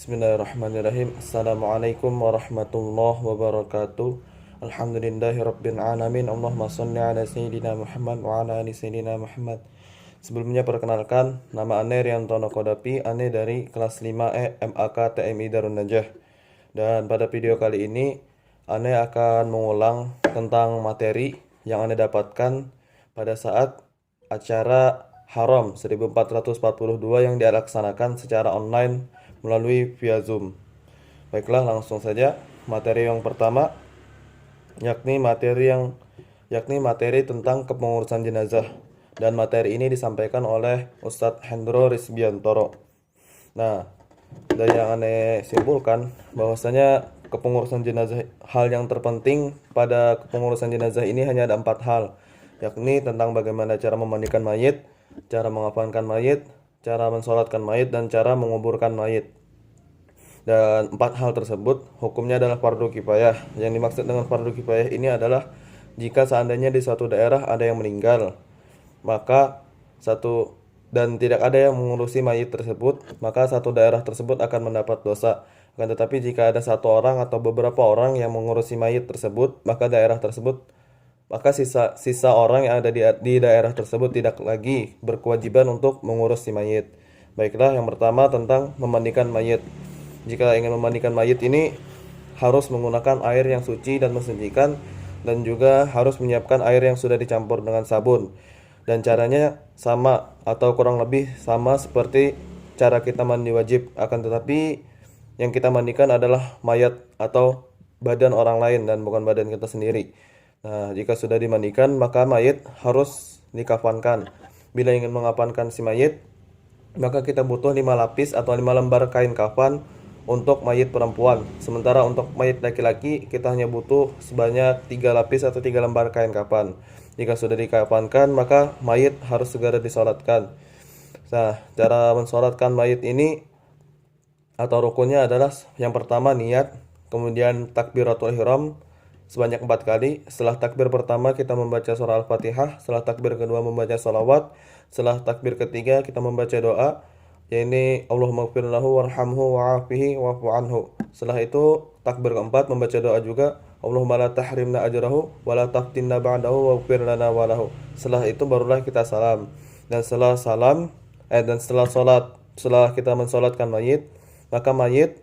Bismillahirrahmanirrahim. Assalamualaikum warahmatullahi wabarakatuh. Alhamdulillahirabbil alamin. Allahumma shalli ala sayyidina Muhammad wa ala ali sayyidina Muhammad. Sebelumnya perkenalkan, nama Ane Riantono Kodapi, Ane dari kelas 5E MAK TMI Darun Najah. Dan pada video kali ini Ane akan mengulang tentang materi yang Ane dapatkan pada saat acara Haram 1442 yang dilaksanakan secara online melalui via Zoom. Baiklah, langsung saja materi yang pertama, yakni materi tentang kepengurusan jenazah, dan materi ini disampaikan oleh Ustadz Hendro Rizbiantoro. Nah, dari yang aneh simpulkan bahwasanya kepengurusan jenazah, hal yang terpenting pada kepengurusan jenazah ini hanya ada 4 hal, yakni tentang bagaimana cara memandikan mayit, cara mengafankan mayit, cara mensolatkan mayit, dan cara menguburkan mayit. Dan 4 hal tersebut hukumnya adalah fardu kifayah. Yang dimaksud dengan fardu kifayah ini adalah jika seandainya di suatu daerah ada yang meninggal, maka tidak ada yang mengurusi mayit tersebut, maka satu daerah tersebut akan mendapat dosa. Akan tetapi jika ada satu orang atau beberapa orang yang mengurusi mayit tersebut, maka sisa orang yang ada di daerah tersebut tidak lagi berkewajiban untuk mengurus si mayit. Baiklah, yang pertama tentang memandikan mayit. Jika ingin memandikan mayit ini harus menggunakan air yang suci dan mensucikan, dan juga harus menyiapkan air yang sudah dicampur dengan sabun. Dan caranya sama atau kurang lebih sama seperti cara kita mandi wajib, akan tetapi yang kita mandikan adalah mayat atau badan orang lain dan bukan badan kita sendiri. Nah, jika sudah dimandikan, maka mayit harus dikafankan. Bila ingin mengafankan si mayit, maka kita butuh 5 lapis atau 5 lembar kain kafan untuk mayit perempuan. Sementara untuk mayit laki-laki kita hanya butuh sebanyak 3 lapis atau 3 lembar kain kafan. Jika sudah dikafankan, maka mayit harus segera disolatkan. Nah, cara mensolatkan mayit ini atau rukunnya adalah yang pertama niat, kemudian takbiratul ihram sebanyak 4 kali. Setelah takbir pertama kita membaca surah Al-Fatihah, setelah takbir kedua membaca salawat, setelah takbir ketiga kita membaca doa, yaitu Allahumma ighfir lahu warhamhu wa'afihi wa'fu anhu. Setelah itu takbir keempat membaca doa juga, Allahumma la tahrimna ajrahu wa la taftinna ba'dahu waghfir lana wa lahu. Setelah itu barulah kita salam. Dan setelah kita mensolatkan mayit, maka mayit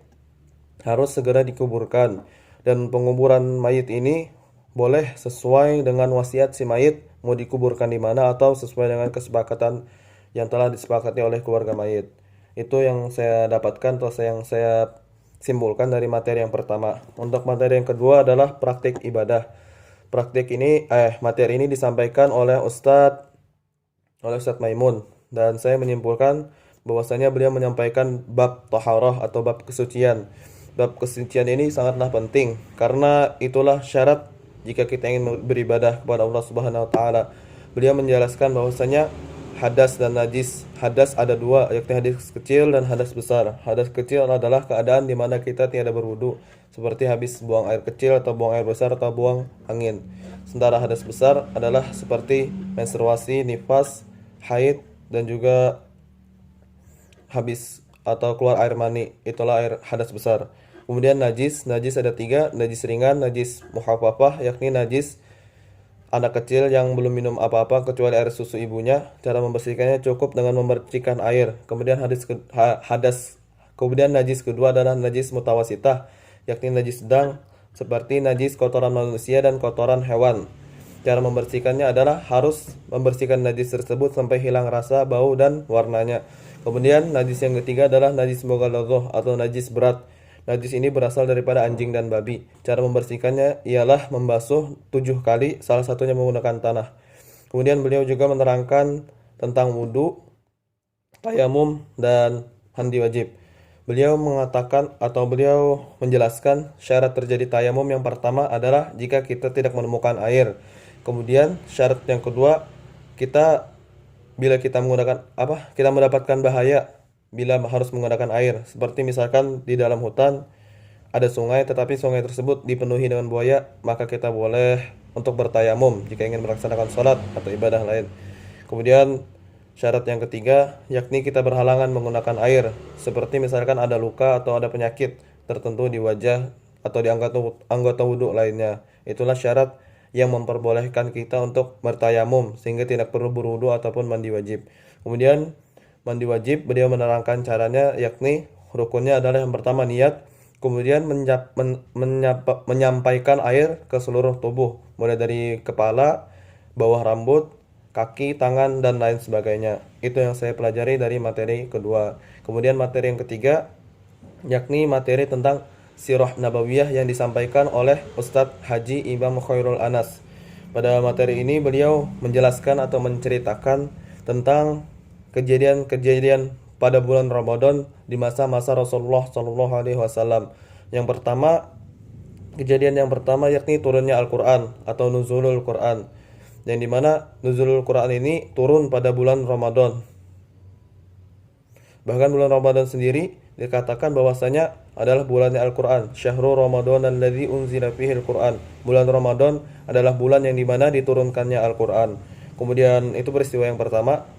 harus segera dikuburkan. Dan penguburan mayit ini boleh sesuai dengan wasiat si mayit mau dikuburkan di mana, atau sesuai dengan kesepakatan yang telah disepakati oleh keluarga mayit. Itu yang saya dapatkan atau yang saya simpulkan dari materi yang pertama. Untuk materi yang kedua adalah praktik ibadah. Materi ini disampaikan oleh Ustadz Maimun, dan saya menyimpulkan bahwasanya beliau menyampaikan bab taharah atau bab kesucian. Bab kesucian ini sangatlah penting karena itulah syarat jika kita ingin beribadah kepada Allah Subhanahu wa taala. Beliau menjelaskan bahwasanya hadas dan najis. Hadas ada 2, yakni hadas kecil dan hadas besar. Hadas kecil adalah keadaan di mana kita tiada berwudu, seperti habis buang air kecil atau buang air besar atau buang angin. Sementara hadas besar adalah seperti menstruasi, nifas, haid, dan juga habis atau keluar air mani. Itulah air hadas besar. Kemudian najis ada 3, najis ringan, najis muhafafah, yakni najis anak kecil yang belum minum apa-apa kecuali air susu ibunya. Cara membersihkannya cukup dengan memercikan air. Kemudian najis kedua adalah najis mutawasitah, yakni najis sedang, seperti najis kotoran manusia dan kotoran hewan. Cara membersihkannya adalah harus membersihkan najis tersebut sampai hilang rasa, bau, dan warnanya. Kemudian najis yang ketiga adalah najis mughalladhah atau najis berat. Najis ini berasal daripada anjing dan babi. Cara membersihkannya ialah membasuh 7 kali, salah satunya menggunakan tanah. Kemudian beliau juga menerangkan tentang wudu, tayamum, dan mandi wajib. Beliau menjelaskan syarat terjadi tayamum yang pertama adalah jika kita tidak menemukan air. Kemudian syarat yang kedua, bila kita mendapatkan bahaya bila harus menggunakan air, seperti misalkan di dalam hutan ada sungai tetapi sungai tersebut dipenuhi dengan buaya, maka kita boleh untuk bertayamum jika ingin melaksanakan sholat atau ibadah lain. Kemudian Syarat yang ketiga, yakni kita berhalangan menggunakan air, seperti misalkan ada luka atau ada penyakit tertentu di wajah atau di anggota wudhu lainnya. Itulah syarat yang memperbolehkan kita untuk bertayamum, sehingga tidak perlu berwudhu ataupun mandi wajib. Kemudian, mandi wajib, beliau menerangkan caranya, yakni rukunnya adalah yang pertama niat, kemudian menyampaikan air ke seluruh tubuh, mulai dari kepala, bawah rambut, kaki, tangan, dan lain sebagainya. Itu yang saya pelajari dari materi kedua. Kemudian materi yang ketiga, yakni materi tentang sirah nabawiyah yang disampaikan oleh Ustadz Haji Imam Khairul Anas. Pada materi ini beliau menjelaskan atau menceritakan tentang kejadian-kejadian pada bulan Ramadan di masa-masa Rasulullah Shallallahu Alaihi Wasallam. Kejadian yang pertama yakni turunnya Al-Quran atau nuzulul Quran, yang dimana nuzulul Quran ini turun pada bulan Ramadan. Bahkan bulan Ramadan sendiri dikatakan bahwasanya adalah bulannya Al-Quran. Syahrul Ramadan alladzi unzila fihi Al-Quran. Bulan Ramadan adalah bulan yang dimana diturunkannya Al-Quran. Kemudian itu peristiwa yang pertama.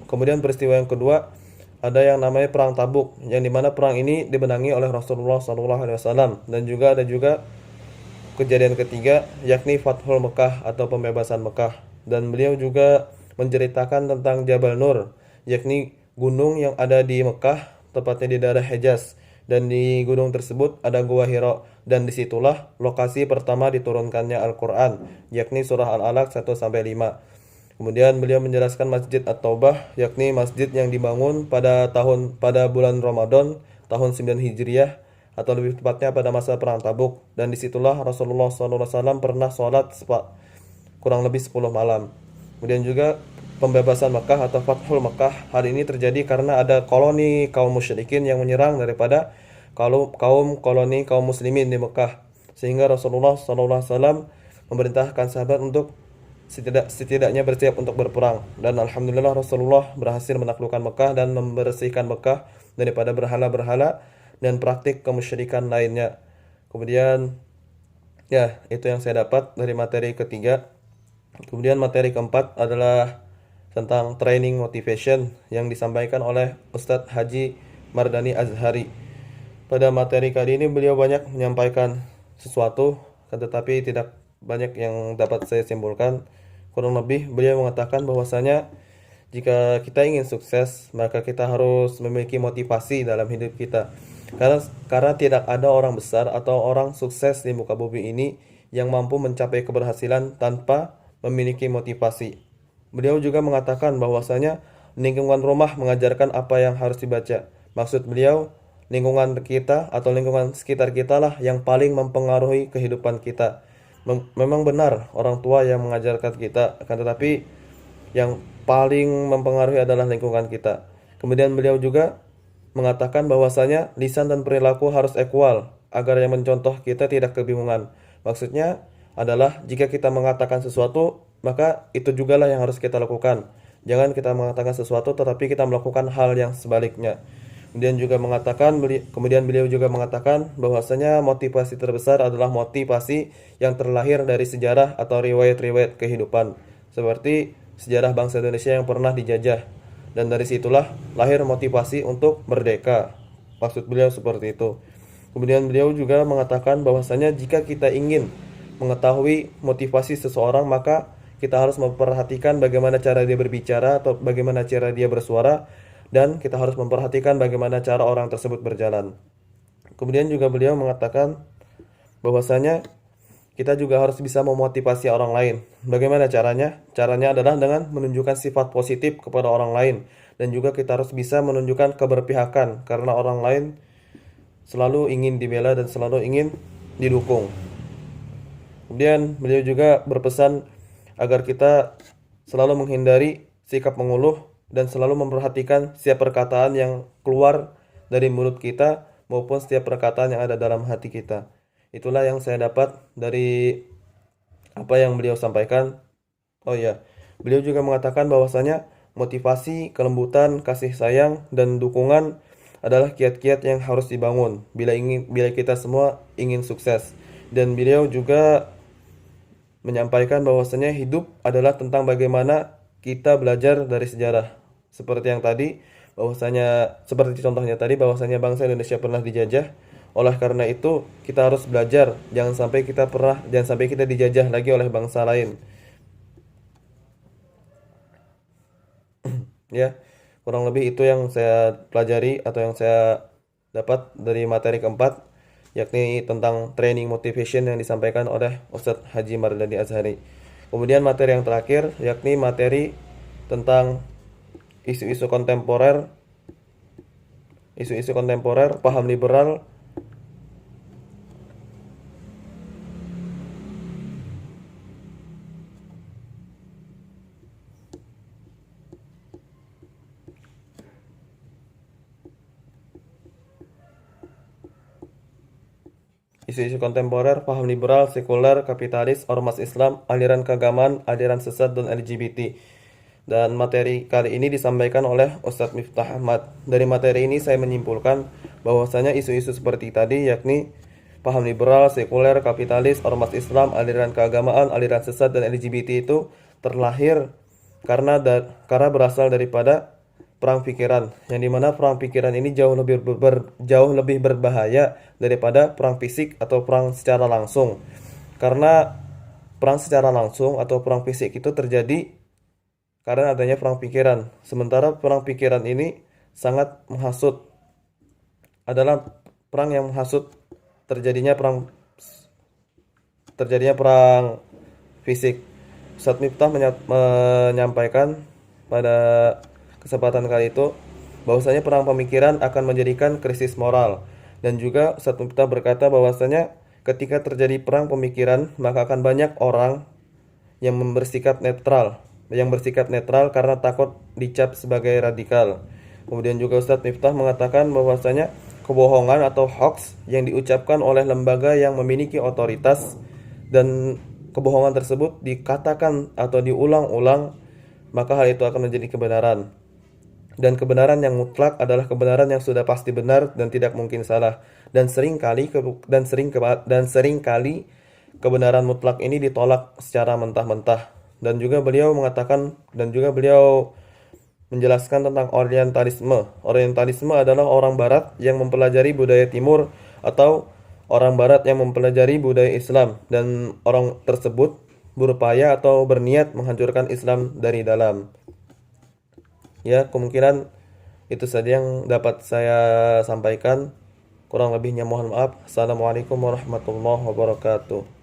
Kemudian peristiwa yang kedua, ada yang namanya perang Tabuk, yang dimana perang ini dimenangi oleh Rasulullah SAW. Dan juga ada kejadian ketiga, yakni Fathul Mekah atau pembebasan Mekah. Dan beliau juga menceritakan tentang Jabal Nur, yakni gunung yang ada di Mekah, tepatnya di daerah Hejaz. Dan di gunung tersebut ada Gua Hira, dan disitulah lokasi pertama diturunkannya Al-Quran, yakni surah Al-Alaq 1-5. Kemudian beliau menjelaskan Masjid At-Taubah, yakni masjid yang dibangun pada bulan Ramadan tahun 9 Hijriah, atau lebih tepatnya pada masa perang Tabuk. Dan disitulah Rasulullah SAW pernah sholat kurang lebih 10 malam. Kemudian juga pembebasan Mekah atau Fathul Mekah. Hal ini terjadi karena ada koloni kaum musyrikin yang menyerang daripada kaum muslimin di Mekah, sehingga Rasulullah SAW memerintahkan sahabat untuk setidaknya bersiap untuk berperang. Dan alhamdulillah Rasulullah berhasil menaklukkan Mekah dan membersihkan Mekah daripada berhala-berhala dan praktik kemusyrikan lainnya. Kemudian ya, itu yang saya dapat dari materi ketiga. Kemudian materi keempat adalah tentang training motivation yang disampaikan oleh Ustadz Haji Mardani Azhari. Pada materi kali ini beliau banyak menyampaikan sesuatu, tetapi tidak banyak yang dapat saya simpulkan. Kurang lebih beliau mengatakan bahwasanya jika kita ingin sukses, maka kita harus memiliki motivasi dalam hidup kita. Karena tidak ada orang besar atau orang sukses di muka bumi ini yang mampu mencapai keberhasilan tanpa memiliki motivasi. Beliau juga mengatakan bahwasanya lingkungan rumah mengajarkan apa yang harus dibaca. Maksud beliau, lingkungan kita atau lingkungan sekitar kita lah yang paling mempengaruhi kehidupan kita. Memang benar orang tua yang mengajarkan kita, akan tetapi yang paling mempengaruhi adalah lingkungan kita. Kemudian beliau juga mengatakan bahwasanya lisan dan perilaku harus equal agar yang mencontoh kita tidak kebingungan. Maksudnya adalah jika kita mengatakan sesuatu, maka itu jugalah yang harus kita lakukan. Jangan kita mengatakan sesuatu tetapi kita melakukan hal yang sebaliknya. Kemudian beliau juga mengatakan bahwasanya motivasi terbesar adalah motivasi yang terlahir dari sejarah atau riwayat-riwayat kehidupan, seperti sejarah bangsa Indonesia yang pernah dijajah, dan dari situlah lahir motivasi untuk merdeka. Maksud beliau seperti itu. Kemudian beliau juga mengatakan bahwasanya jika kita ingin mengetahui motivasi seseorang, maka kita harus memperhatikan bagaimana cara dia berbicara atau bagaimana cara dia bersuara, dan kita harus memperhatikan bagaimana cara orang tersebut berjalan. Kemudian juga beliau mengatakan bahwasanya kita juga harus bisa memotivasi orang lain. Bagaimana caranya? Caranya adalah dengan menunjukkan sifat positif kepada orang lain, dan juga kita harus bisa menunjukkan keberpihakan karena orang lain selalu ingin dibela dan selalu ingin didukung. Kemudian beliau juga berpesan agar kita selalu menghindari sikap mengeluh dan selalu memperhatikan setiap perkataan yang keluar dari mulut kita maupun setiap perkataan yang ada dalam hati kita. Itulah yang saya dapat dari apa yang beliau sampaikan. Oh ya, beliau juga mengatakan bahwasanya motivasi, kelembutan, kasih sayang, dan dukungan adalah kiat-kiat yang harus dibangun bila kita semua ingin sukses. Dan beliau juga menyampaikan bahwasanya hidup adalah tentang bagaimana kita belajar dari sejarah. seperti yang tadi, bahwasanya seperti contohnya tadi bahwasanya bangsa Indonesia pernah dijajah. Oleh karena itu, kita harus belajar jangan sampai kita dijajah lagi oleh bangsa lain. Ya, kurang lebih itu yang saya pelajari atau yang saya dapat dari materi keempat, yakni tentang training motivation yang disampaikan oleh Ustadz Haji Mardani Azhari. Kemudian materi yang terakhir, yakni materi tentang isu-isu kontemporer, paham liberal, paham liberal, sekuler, kapitalis, ormas Islam, aliran keagamaan, aliran sesat, dan LGBT. Dan materi kali ini disampaikan oleh Ustadz Miftah Ahmad. Dari materi ini saya menyimpulkan bahwasanya isu-isu seperti tadi, yakni paham liberal, sekuler, kapitalis, ormas Islam, aliran keagamaan, aliran sesat, dan LGBT itu terlahir karena berasal daripada perang pikiran, yang dimana perang pikiran ini jauh lebih berbahaya daripada perang fisik atau perang secara langsung. Karena perang secara langsung atau perang fisik itu terjadi karena adanya perang pikiran. Sementara perang pikiran ini sangat menghasut, adalah perang yang menghasut terjadinya perang fisik. Ustadz Miftah menyampaikan pada kesempatan kali itu bahwasanya perang pemikiran akan menjadikan krisis moral, dan juga Ustadz Miftah berkata bahwasanya ketika terjadi perang pemikiran maka akan banyak orang yang bersikap netral karena takut dicap sebagai radikal. Kemudian juga Ustadz Miftah mengatakan bahwasanya kebohongan atau hoax yang diucapkan oleh lembaga yang memiliki otoritas dan kebohongan tersebut dikatakan atau diulang-ulang, maka hal itu akan menjadi kebenaran. Dan kebenaran yang mutlak adalah kebenaran yang sudah pasti benar dan tidak mungkin salah. Dan seringkali kebenaran mutlak ini ditolak secara mentah-mentah. Dan juga beliau menjelaskan tentang orientalisme. Orientalisme adalah orang barat yang mempelajari budaya timur atau orang barat yang mempelajari budaya Islam, dan orang tersebut berupaya atau berniat menghancurkan Islam dari dalam. Ya, kemungkinan itu saja yang dapat saya sampaikan. Kurang lebihnya mohon maaf. Assalamualaikum warahmatullahi wabarakatuh.